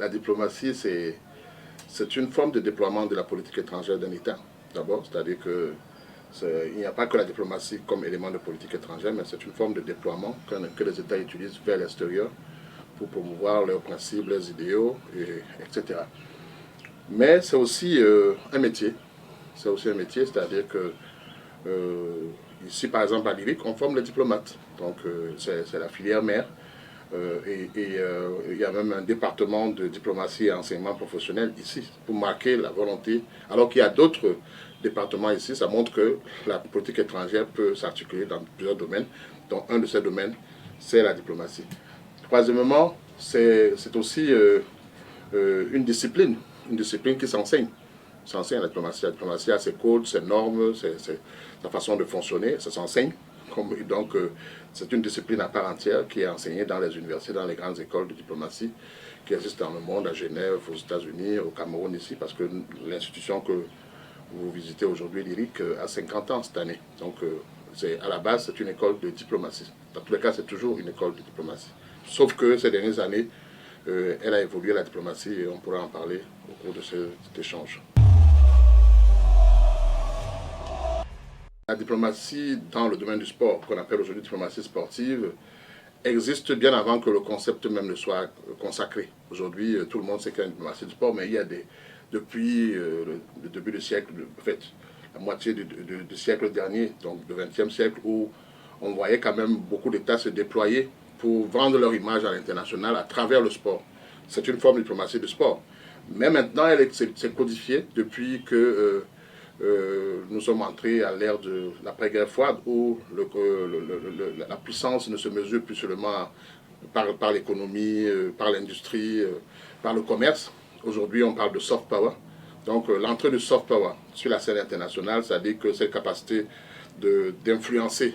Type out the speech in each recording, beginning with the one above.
La diplomatie, c'est une forme de déploiement de la politique étrangère d'un État, d'abord. C'est-à-dire qu'il n'y a pas que la diplomatie comme élément de politique étrangère, mais c'est une forme de déploiement que les États utilisent vers l'extérieur pour promouvoir leurs principes, leurs idéaux, etc. Mais c'est aussi un métier. C'est aussi un métier, c'est-à-dire que ici, par exemple, à l'IRIC, on forme les diplomates. Donc, c'est la filière mère. Il y a même un département de diplomatie et enseignement professionnel ici, pour marquer la volonté. Alors qu'il y a d'autres départements ici, ça montre que la politique étrangère peut s'articuler dans plusieurs domaines, dont un de ces domaines, c'est la diplomatie. Troisièmement, c'est aussi une discipline qui s'enseigne. S'enseigne la diplomatie. La diplomatie a ses codes, ses normes, sa façon de fonctionner, ça s'enseigne. Donc, c'est une discipline à part entière qui est enseignée dans les universités, dans les grandes écoles de diplomatie qui existent dans le monde, à Genève, aux États-Unis, au Cameroun ici, parce que l'institution que vous visitez aujourd'hui, l'IRIC, a 50 ans cette année. Donc, à la base, c'est une école de diplomatie. Dans tous les cas, c'est toujours une école de diplomatie. Sauf que ces dernières années, elle a évolué, la diplomatie, et on pourra en parler au cours de cet échange. La diplomatie dans le domaine du sport, qu'on appelle aujourd'hui diplomatie sportive, existe bien avant que le concept même ne soit consacré. Aujourd'hui, tout le monde sait qu'il y a une diplomatie du sport, mais il y a depuis le début du siècle, en fait, la moitié du siècle dernier, donc du XXe siècle, où on voyait quand même beaucoup d'États se déployer pour vendre leur image à l'international à travers le sport. C'est une forme de diplomatie du sport. Mais maintenant, elle s'est codifiée depuis que nous sommes entrés à l'ère de l'après-guerre froide où la puissance ne se mesure plus seulement par l'économie, par l'industrie, par le commerce. Aujourd'hui, on parle de soft power. Donc, l'entrée du soft power sur la scène internationale, c'est-à-dire que cette capacité d'influencer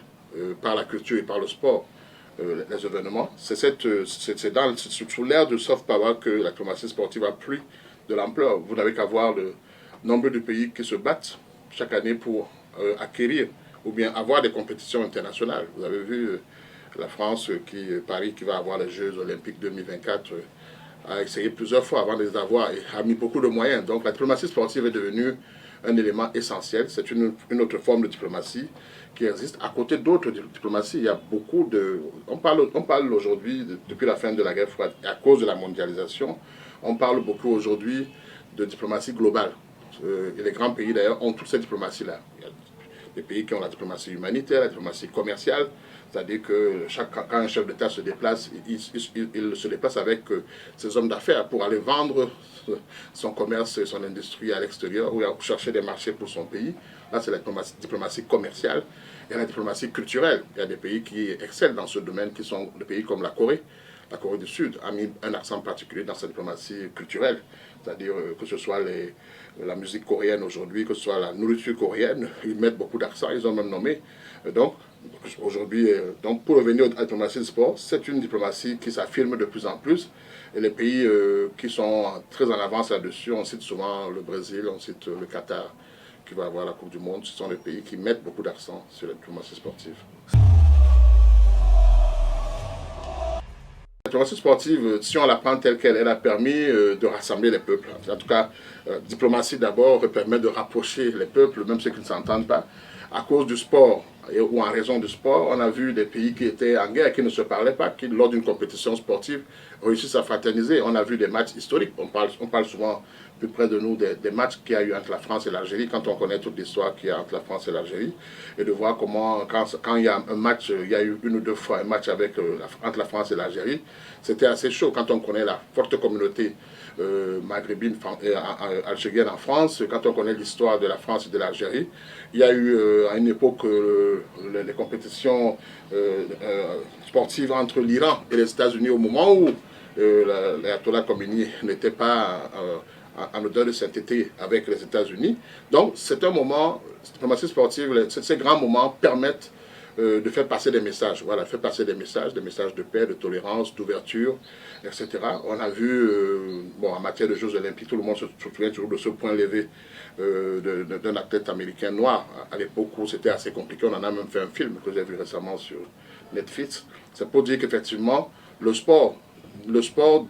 par la culture et par le sport les événements, c'est sous l'ère du soft power que la diplomatie sportive a pris de l'ampleur. Vous n'avez qu'à voir le nombre de pays qui se battent chaque année pour acquérir ou bien avoir des compétitions internationales. Vous avez vu la France, Paris qui va avoir les Jeux Olympiques 2024, a essayé plusieurs fois avant de les avoir et a mis beaucoup de moyens. Donc la diplomatie sportive est devenue un élément essentiel. C'est une autre forme de diplomatie qui existe. À côté d'autres diplomaties, il y a beaucoup de... On parle aujourd'hui, depuis la fin de la guerre froide, à cause de la mondialisation, on parle beaucoup aujourd'hui de diplomatie globale. Et les grands pays d'ailleurs ont toutes ces diplomaties-là. Il y a des pays qui ont la diplomatie humanitaire, la diplomatie commerciale, c'est-à-dire que quand un chef d'État se déplace, il se déplace avec ses hommes d'affaires pour aller vendre son commerce et son industrie à l'extérieur ou chercher des marchés pour son pays. Là, c'est la diplomatie commerciale. Il y a la diplomatie culturelle. Il y a des pays qui excellent dans ce domaine, qui sont des pays comme la Corée. La Corée du Sud a mis un accent particulier dans sa diplomatie culturelle, c'est-à-dire que ce soit la musique coréenne aujourd'hui, que ce soit la nourriture coréenne, ils mettent beaucoup d'accent, ils ont même nommé. Donc, aujourd'hui, pour revenir à la diplomatie du sport, c'est une diplomatie qui s'affirme de plus en plus. Et les pays qui sont très en avance là-dessus, on cite souvent le Brésil, on cite le Qatar, qui va avoir la Coupe du Monde, ce sont les pays qui mettent beaucoup d'accent sur la diplomatie sportive. La diplomatie sportive, si on la prend telle qu'elle, elle a permis de rassembler les peuples. En tout cas, diplomatie d'abord permet de rapprocher les peuples, même ceux qui ne s'entendent pas. À cause du sport ou en raison du sport, on a vu des pays qui étaient en guerre, qui ne se parlaient pas, qui lors d'une compétition sportive réussissent à fraterniser. On a vu des matchs historiques. On parle souvent plus près de nous des matchs qu'il y a eu entre la France et l'Algérie, quand on connaît toute l'histoire qu'il y a entre la France et l'Algérie, et de voir comment, quand il y a un match, il y a eu une ou deux fois un match entre la France et l'Algérie, c'était assez chaud quand on connaît la forte communauté maghrébine, algérienne en France, quand on connaît l'histoire de la France et de l'Algérie. Il y a eu à une époque les compétitions sportives entre l'Iran et les États-Unis au moment où l'ayatollah Khomeini n'était pas en odeur de sainteté avec les États-Unis. Donc c'est un moment, la diplomatie sportive, ces grands moments permettent de faire passer des messages, voilà, faire passer des messages de paix, de tolérance, d'ouverture, etc. On a vu, bon, en matière de Jeux Olympiques, tout le monde se souvient toujours de ce point levé d'un athlète américain noir, à l'époque où c'était assez compliqué. On en a même fait un film que j'ai vu récemment sur Netflix. C'est pour dire qu'effectivement, le sport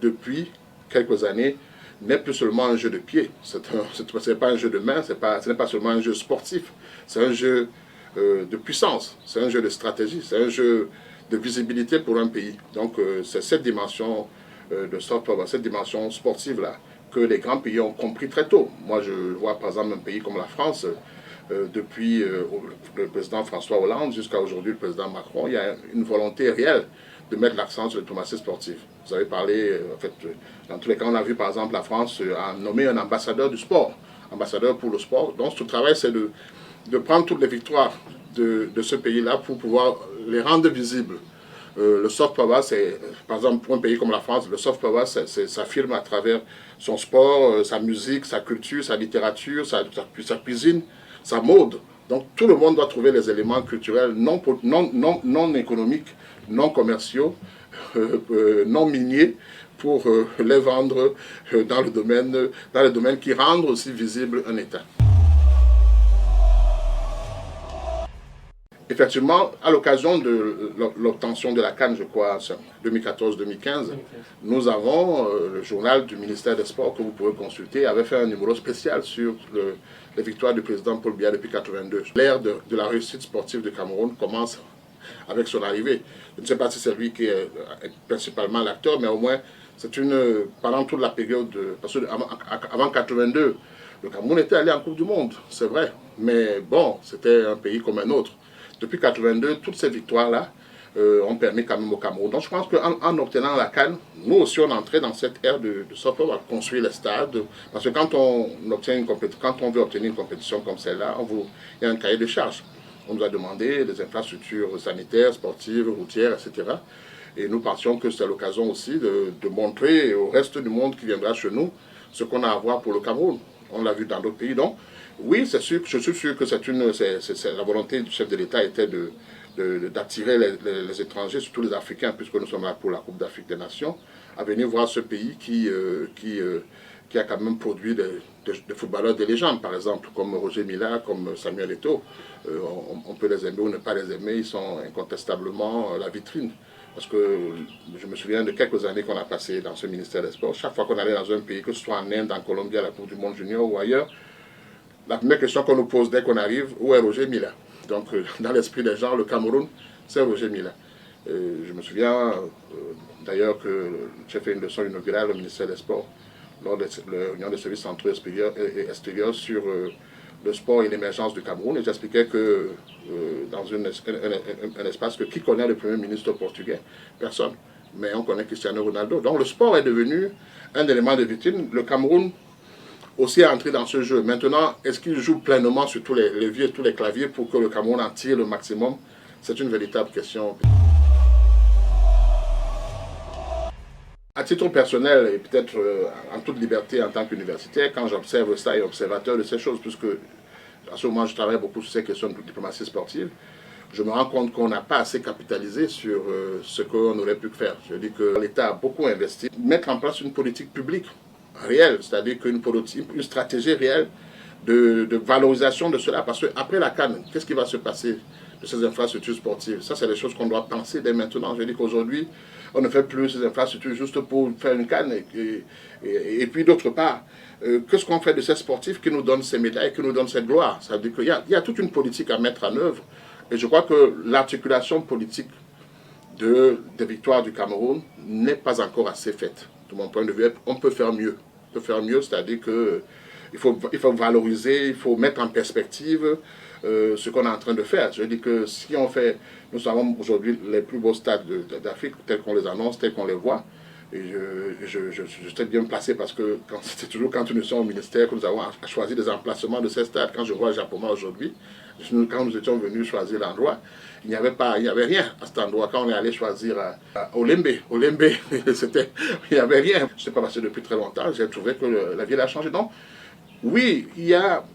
depuis quelques années, n'est plus seulement un jeu de pied, ce n'est pas un jeu de main, ce n'est pas seulement un jeu sportif, c'est un jeu de puissance, c'est un jeu de stratégie, c'est un jeu de visibilité pour un pays. Donc c'est cette dimension de soft power, cette dimension sportive-là, que les grands pays ont compris très tôt. Moi, je vois par exemple un pays comme la France, depuis le président François Hollande jusqu'à aujourd'hui le président Macron, il y a une volonté réelle de mettre l'accent sur la diplomatie sportive. Vous avez parlé, en fait, dans tous les cas, on a vu par exemple la France a nommé un ambassadeur du sport, ambassadeur pour le sport. Donc, ce travail, c'est de prendre toutes les victoires de ce pays-là pour pouvoir les rendre visibles. Le soft power, c'est, par exemple, pour un pays comme la France, le soft power, ça s'affirme à travers son sport, sa musique, sa culture, sa littérature, sa cuisine, sa mode. Donc, tout le monde doit trouver les éléments culturels non économiques, non commerciaux, non miniers, pour les vendre dans le domaine qui rend aussi visible un État. Effectivement, à l'occasion de l'obtention de la CAN, je crois, 2014-2015, nous avons, le journal du ministère des Sports que vous pouvez consulter, avait fait un numéro spécial sur les victoires du président Paul Biya depuis 1982. L'ère de la réussite sportive du Cameroun commence avec son arrivée. Je ne sais pas si c'est lui qui est principalement l'acteur, mais au moins, c'est pendant toute la période, parce qu'avant 1982, le Cameroun était allé en Coupe du Monde, c'est vrai, mais bon, c'était un pays comme un autre. Depuis 1982, toutes ces victoires-là ont permis quand même au Cameroun. Donc je pense qu'en obtenant la CAN, nous aussi on est entré dans cette ère de soft power, construire les stades. Parce que quand on veut obtenir une compétition comme celle-là, il y a un cahier de charges. On nous a demandé des infrastructures sanitaires, sportives, routières, etc. Et nous pensions que c'est l'occasion aussi de montrer au reste du monde qui viendra chez nous ce qu'on a à voir pour le Cameroun. On l'a vu dans d'autres pays. Donc, oui, c'est sûr, je suis sûr que la volonté du chef de l'État était d'attirer les étrangers, surtout les Africains, puisque nous sommes là pour la Coupe d'Afrique des Nations, à venir voir ce pays qui a quand même produit des footballeurs de légende, par exemple, comme Roger Mila, comme Samuel Eto'o. On peut les aimer ou ne pas les aimer, ils sont incontestablement la vitrine. Parce que je me souviens de quelques années qu'on a passées dans ce ministère des Sports. Chaque fois qu'on allait dans un pays, que ce soit en Inde, en Colombie, à la Coupe du Monde Junior ou ailleurs, la première question qu'on nous pose dès qu'on arrive, où est Roger Mila? Donc, dans l'esprit des gens, le Cameroun, c'est Roger Mila. Je me souviens d'ailleurs que j'ai fait une leçon inaugurale au ministère des Sports lors de la réunion des services centraux extérieurs sur le sport et l'émergence du Cameroun. Et j'expliquais que dans un espace que qui connaît le Premier ministre portugais? Personne. Mais on connaît Cristiano Ronaldo. Donc le sport est devenu un élément de vitrine. Le Cameroun aussi est entré dans ce jeu. Maintenant, est-ce qu'il joue pleinement sur tous les leviers, tous les claviers pour que le Cameroun en tire le maximum? C'est une véritable question. À titre personnel, et peut-être en toute liberté en tant qu'universitaire, quand j'observe ça et observateur de ces choses, puisque à ce moment je travaille beaucoup sur ces questions de diplomatie sportive, je me rends compte qu'on n'a pas assez capitalisé sur ce qu'on aurait pu faire. Je dis que l'État a beaucoup investi. Mettre en place une politique publique réelle, c'est-à-dire une stratégie réelle de valorisation de cela. Parce qu'après la CAN, qu'est-ce qui va se passer de ces infrastructures sportives? Ça, c'est des choses qu'on doit penser dès maintenant. Je dis qu'aujourd'hui, on ne fait plus ces infrastructures juste pour faire une CAN. Et puis d'autre part, qu'est-ce qu'on fait de ces sportifs qui nous donnent ces médailles, qui nous donnent cette gloire? Ça veut dire qu'il y a toute une politique à mettre en œuvre. Et je crois que l'articulation politique des victoires du Cameroun n'est pas encore assez faite. De mon point de vue, on peut faire mieux. On peut faire mieux, c'est-à-dire qu'il faut valoriser, il faut mettre en perspective ce qu'on est en train de faire. Je dis que si on fait, nous avons aujourd'hui les plus beaux stades d'Afrique, tels qu'on les annonce, tels qu'on les voit. Et je suis bien placé parce que c'est toujours quand nous sommes au ministère que nous avons choisi des emplacements de ces stades. Quand je vois Japoma aujourd'hui, quand nous étions venus choisir l'endroit, il n'y avait rien à cet endroit. Quand on est allé choisir à Olembe, il n'y avait rien. Je ne sais pas passé depuis très longtemps, j'ai trouvé que la ville a changé. Donc, oui, il y a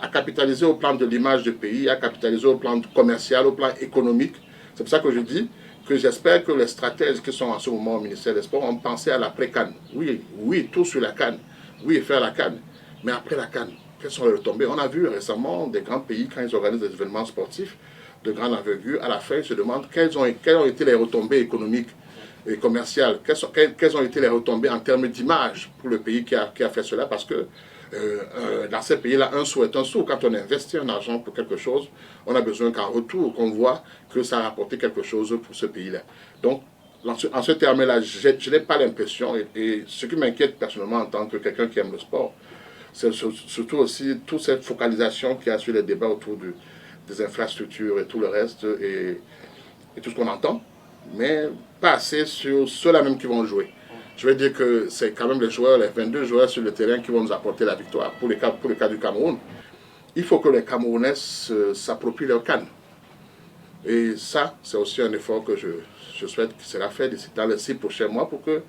à capitaliser au plan de l'image du pays, à capitaliser au plan commercial, au plan économique. C'est pour ça que je dis que j'espère que les stratèges qui sont en ce moment au ministère des Sports ont pensé à l'après-CAN. Oui, tout sur la CAN. Oui, faire la CAN. Mais après la CAN, quelles sont les retombées? On a vu récemment des grands pays, quand ils organisent des événements sportifs de grande envergure, à la fin, ils se demandent quelles ont été les retombées économiques et commerciales, quelles ont été les retombées en termes d'image pour le pays qui a fait cela, parce que dans ces pays-là, un sou est un sou. Quand on investit un argent pour quelque chose, on a besoin qu'en retour, qu'on voit que ça a rapporté quelque chose pour ce pays-là. Donc, en ce terme-là, je n'ai pas l'impression, et ce qui m'inquiète personnellement en tant que quelqu'un qui aime le sport, c'est surtout aussi toute cette focalisation qu'il y a sur les débats autour des infrastructures et tout le reste, et tout ce qu'on entend, mais pas assez sur ceux-là même qui vont jouer. Je veux dire que c'est quand même les joueurs, les 22 joueurs sur le terrain qui vont nous apporter la victoire. Pour le cas du Cameroun, il faut que les Camerounais s'approprient leur CAN. Et ça, c'est aussi un effort que je souhaite qu'il sera fait dans les 6 prochains mois pour que,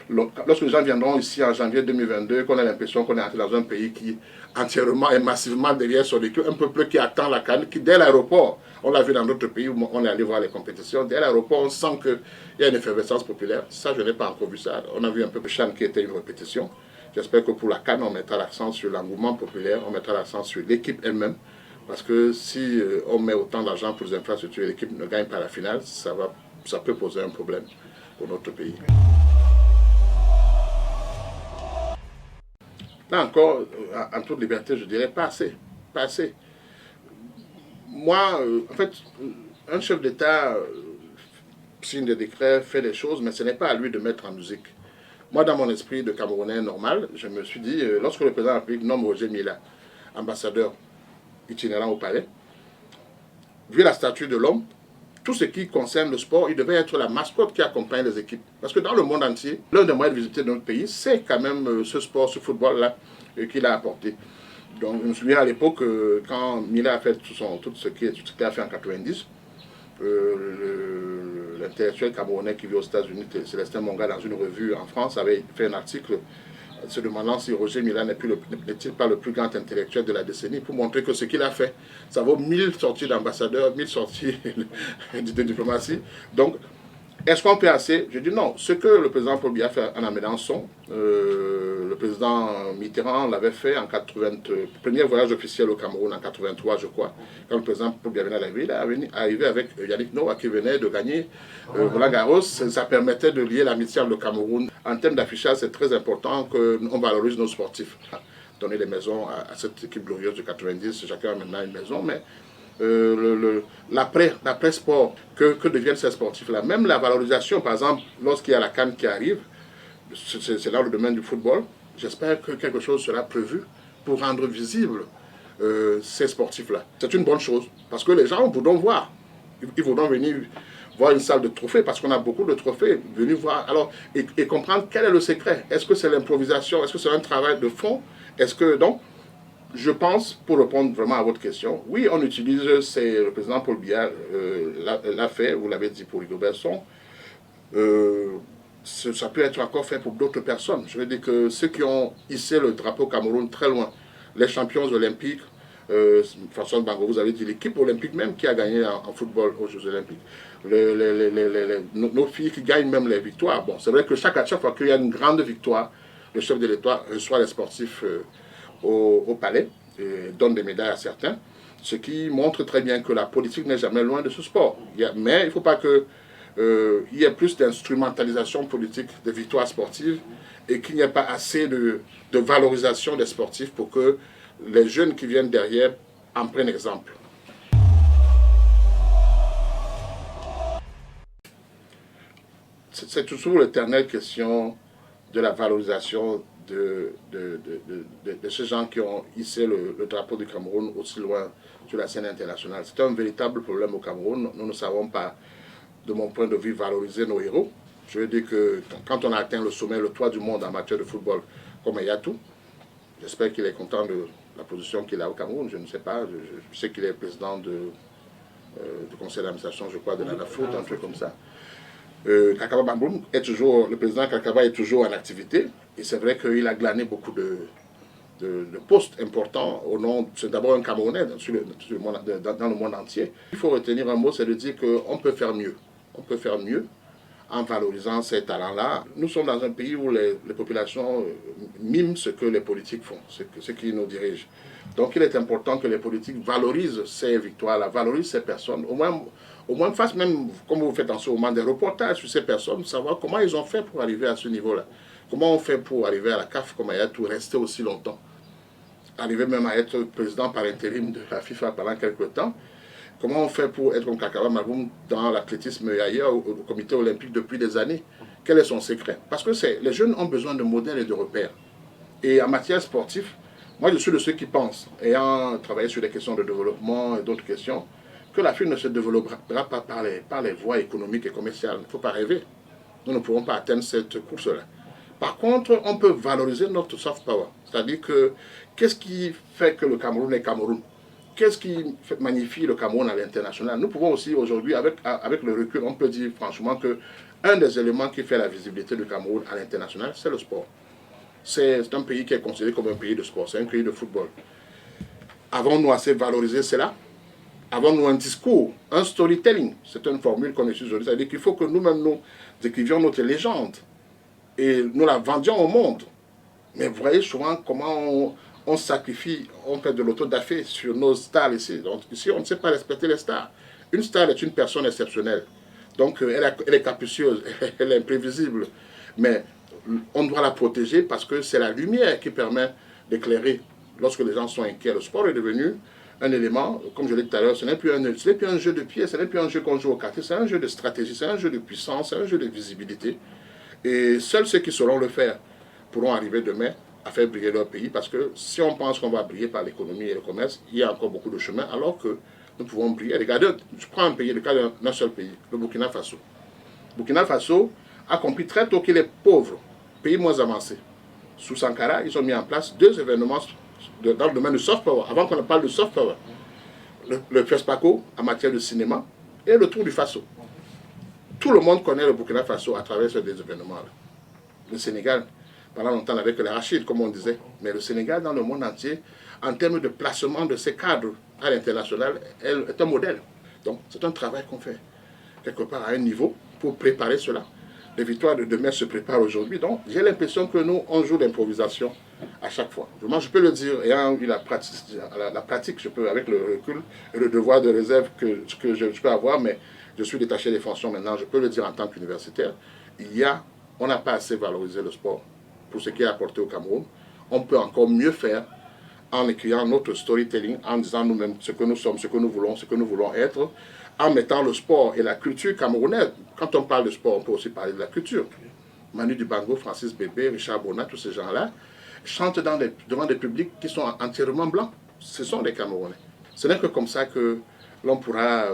lorsque les gens viendront ici en janvier 2022, qu'on ait l'impression qu'on est entré dans un pays qui entièrement et massivement derrière son équipe, un peuple qui attend la CAN, qui dès l'aéroport, on l'a vu dans d'autres pays où on est allé voir les compétitions, dès l'aéroport on sent qu'il y a une effervescence populaire. Ça, je n'ai pas encore vu ça. On a vu un peu de Chan qui était une répétition. J'espère que pour la CAN, on mettra l'accent sur l'engouement populaire, on mettra l'accent sur l'équipe elle-même. Parce que si on met autant d'argent pour les infrastructures et l'équipe ne gagne pas la finale, ça peut poser un problème pour notre pays. Là encore, en toute liberté, je dirais pas assez. Pas assez. Moi, en fait, un chef d'État signe des décrets, fait des choses, mais ce n'est pas à lui de mettre en musique. Moi, dans mon esprit de Camerounais normal, je me suis dit, lorsque le président de la République nomme Roger Mila, ambassadeur itinérant au palais, vu la stature de l'homme, tout ce qui concerne le sport, il devait être la mascotte qui accompagne les équipes. Parce que dans le monde entier, l'un des moyens de visiter notre pays, c'est quand même ce sport, ce football-là qu'il a apporté. Donc je me souviens à l'époque, quand Mila a fait tout ce qu'il a fait en 90, l'intellectuel camerounais qui vit aux États-Unis, Célestin Monga, dans une revue en France, avait fait un article se demandant si Roger Mila n'est-il pas le plus grand intellectuel de la décennie, pour montrer que ce qu'il a fait, ça vaut 1000 sorties d'ambassadeurs, 1000 sorties de diplomatie. Donc, est-ce qu'on fait assez? Je dis non. Ce que le président Paul Biya a fait en Amédançon, le président Mitterrand l'avait fait en 80, premier voyage officiel au Cameroun en 83, je crois. Quand le président Paul Biya venait à la ville, il est arrivé avec Yannick Noah qui venait de gagner Roland Garros. Ça permettait de lier l'amitié avec le Cameroun. En termes d'affichage, c'est très important qu'on valorise nos sportifs. Donner les maisons à cette équipe glorieuse de 90, chacun a maintenant une maison, mais l'après-sport, que deviennent ces sportifs-là. Même la valorisation, par exemple, lorsqu'il y a la CAN qui arrive, c'est là le domaine du football, j'espère que quelque chose sera prévu pour rendre visible ces sportifs-là. C'est une bonne chose, parce que les gens voudront voir. Ils voudront venir voir une salle de trophées, parce qu'on a beaucoup de trophées, venir voir, alors, et comprendre quel est le secret. Est-ce que c'est l'improvisation? Est-ce que c'est un travail de fond? Est-ce que, donc, je pense, pour répondre vraiment à votre question, oui, on utilise, le président Paul Biya l'a fait, vous l'avez dit pour Rigobert Song, ça peut être encore fait pour d'autres personnes. Je veux dire que ceux qui ont hissé le drapeau Cameroun très loin, les champions olympiques, François Bango, vous avez dit l'équipe olympique même qui a gagné en football aux Jeux olympiques, nos filles qui gagnent même les victoires. Bon, c'est vrai que chaque fois qu'il y a une grande victoire, le chef de l'État reçoit les sportifs au palais et donne des médailles à certains, ce qui montre très bien que la politique n'est jamais loin de ce sport. Mais il ne faut pas qu'il y ait plus d'instrumentalisation politique des victoires sportives et qu'il n'y ait pas assez de valorisation des sportifs pour que les jeunes qui viennent derrière en prennent exemple. C'est toujours l'éternelle question de la valorisation de ces gens qui ont hissé le drapeau du Cameroun aussi loin sur la scène internationale. C'est un véritable problème au Cameroun. Nous ne savons pas, de mon point de vue, valoriser nos héros. Je veux dire que quand on a atteint le sommet, le toit du monde en matière de football, comme Yatou, j'espère qu'il est content de la position qu'il a au Cameroun. Je ne sais pas. Je sais qu'il est président du conseil d'administration, je crois, de la Foot, un truc comme ça. Kakaba Bamboum le président Kakaba est toujours en activité et c'est vrai qu'il a glané beaucoup de postes importants au nom, c'est d'abord un Camerounais dans le monde entier. Il faut retenir un mot, c'est de dire qu'on peut faire mieux. On peut faire mieux en valorisant ces talents-là. Nous sommes dans un pays où les populations miment ce que les politiques font, ce qui nous dirige. Donc il est important que les politiques valorisent ces victoires-là, valorisent ces personnes. Au moins, au moins fasse même, comme vous faites en ce moment, des reportages sur ces personnes, savoir comment ils ont fait pour arriver à ce niveau-là. Comment on fait pour arriver à la CAF, comme Ayatou, rester aussi longtemps. Arriver même à être président par intérim de la FIFA pendant quelques temps. Comment on fait pour être comme Kakaba Maboum dans l'athlétisme et ailleurs, au comité olympique depuis des années? Quel est son secret? Parce que les jeunes ont besoin de modèles et de repères. Et en matière sportive, moi je suis de ceux qui pensent, ayant travaillé sur des questions de développement et d'autres questions, que l'Afrique ne se développera pas par les voies économiques et commerciales. Il ne faut pas rêver. Nous ne pourrons pas atteindre cette course-là. Par contre, on peut valoriser notre soft power. C'est-à-dire que, qu'est-ce qui fait que le Cameroun est Cameroun? Qu'est-ce qui magnifie le Cameroun à l'international? Nous pouvons aussi aujourd'hui, avec le recul, on peut dire franchement qu'un des éléments qui fait la visibilité du Cameroun à l'international, c'est le sport. C'est un pays qui est considéré comme un pays de sport, c'est un pays de football. Avons-nous assez valorisé cela? Avons-nous un discours, un storytelling? C'est une formule qu'on utilise aujourd'hui. C'est-à-dire qu'il faut que nous-mêmes, nous écrivions notre légende et nous la vendions au monde. Mais vous voyez souvent comment on sacrifie, on fait de l'autodafé sur nos stars ici. Donc ici, on ne sait pas respecter les stars. Une star est une personne exceptionnelle. Donc elle est capricieuse, elle est imprévisible. Mais on doit la protéger parce que c'est la lumière qui permet d'éclairer. Lorsque les gens sont inquiets, le sport est devenu un élément, comme je l'ai dit tout à l'heure, ce n'est plus un jeu de pied, ce n'est plus un jeu qu'on joue au quartier, c'est un jeu de stratégie, c'est un jeu de puissance, c'est un jeu de visibilité. Et seuls ceux qui sauront le faire pourront arriver demain à faire briller leur pays, parce que si on pense qu'on va briller par l'économie et le commerce, il y a encore beaucoup de chemin, alors que nous pouvons briller. Regardez, je prends un pays, le cas d'un seul pays, le Burkina Faso. Burkina Faso a compris très tôt qu'il est pauvre, pays moins avancé. Sous Sankara, ils ont mis en place 2 événements dans le domaine du soft power, avant qu'on ne parle de soft power. Le FESPACO en matière de cinéma et le Tour du Faso. Tout le monde connaît le Burkina Faso à travers ces 2 événements-là. Le Sénégal, pendant longtemps avec l'arachide, comme on disait, mais le Sénégal dans le monde entier, en termes de placement de ses cadres à l'international, est un modèle. Donc c'est un travail qu'on fait quelque part à un niveau pour préparer cela. Les victoires de demain se préparent aujourd'hui, donc j'ai l'impression que nous, on joue l'improvisation à chaque fois. Moi, je peux le dire, ayant eu la pratique, je peux, avec le recul et le devoir de réserve que je peux avoir, mais je suis détaché des fonctions maintenant, je peux le dire en tant qu'universitaire, on n'a pas assez valorisé le sport pour ce qui est apporté au Cameroun. On peut encore mieux faire en écrivant notre storytelling, en disant nous-mêmes ce que nous sommes, ce que nous voulons être, en mettant le sport et la culture camerounaise. Quand on parle de sport, on peut aussi parler de la culture. Manu Dibango, Francis Bébé, Richard Bonnat, tous ces gens-là, chantent devant des publics qui sont entièrement blancs. Ce sont des Camerounais. Ce n'est que comme ça que l'on pourra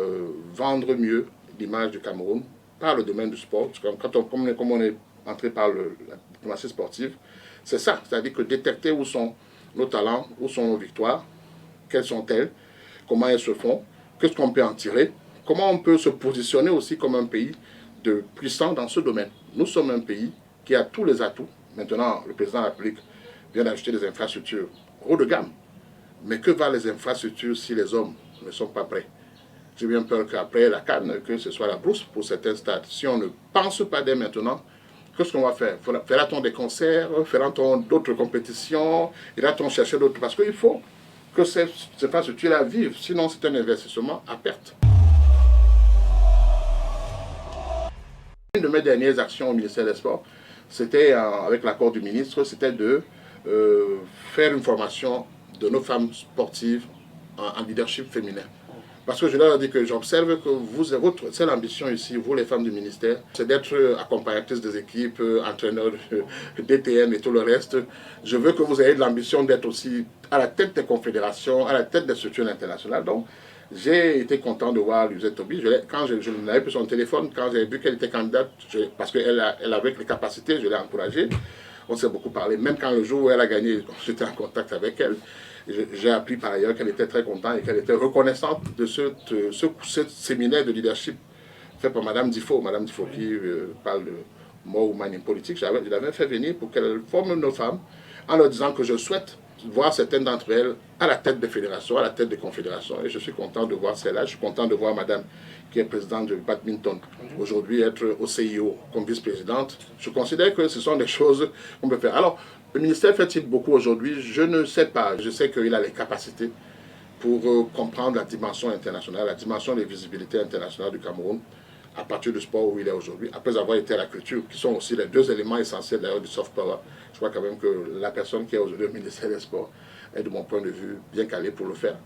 vendre mieux l'image du Cameroun par le domaine du sport. Comme on est entré par la diplomatie sportive, c'est ça. C'est-à-dire que détecter où sont nos talents, où sont nos victoires, quelles sont-elles, comment elles se font, qu'est-ce qu'on peut en tirer, comment on peut se positionner aussi comme un pays de puissant dans ce domaine. Nous sommes un pays qui a tous les atouts. Maintenant, le président de la République vient d'ajouter des infrastructures haut de gamme. Mais que valent les infrastructures si les hommes ne sont pas prêts? J'ai bien peur qu'après la CAN, que ce soit la brousse pour certains stades. Si on ne pense pas dès maintenant, qu'est-ce qu'on va faire? Fera-t-on des concerts? Fera-t-on d'autres compétitions? Ira-t-on chercher d'autres? Parce qu'il faut que ces infrastructures-là vivent. Sinon, c'est un investissement à perte. Une de mes dernières actions au ministère des Sports, c'était, avec l'accord du ministre, c'était de faire une formation de nos femmes sportives en leadership féminin. Parce que je leur ai dit que j'observe que votre seule ambition ici, vous les femmes du ministère, c'est d'être accompagnatrices des équipes, entraîneurs DTN et tout le reste. Je veux que vous ayez de l'ambition d'être aussi à la tête des confédérations, à la tête des structures internationales. Donc, j'ai été content de voir Lucette Toby. Quand je l'avais pris son téléphone, quand j'ai vu qu'elle était candidate, parce qu'elle avait les capacités, je l'ai encouragée. On s'est beaucoup parlé. Même quand le jour où elle a gagné, j'étais en contact avec elle. J'ai appris par ailleurs qu'elle était très contente et qu'elle était reconnaissante de ce séminaire de leadership fait par Mme Difo. Mme Difo qui parle de more woman in politique. Je l'avais fait venir pour qu'elle forme nos femmes en leur disant que je souhaite voir certaines d'entre elles à la tête des fédérations, à la tête des confédérations. Et je suis content de voir celle-là. Je suis content de voir Madame, qui est présidente du badminton, aujourd'hui être au CIO comme vice-présidente. Je considère que ce sont des choses qu'on peut faire. Alors, le ministère fait-il beaucoup aujourd'hui? Je ne sais pas. Je sais qu'il a les capacités pour comprendre la dimension internationale, la dimension des visibilités internationales du Cameroun à partir du sport où il est aujourd'hui, après avoir été à la culture, qui sont aussi les deux éléments essentiels d'ailleurs du soft power. Je crois quand même que la personne qui est aujourd'hui au ministère des Sports est, de mon point de vue, bien calée pour le faire.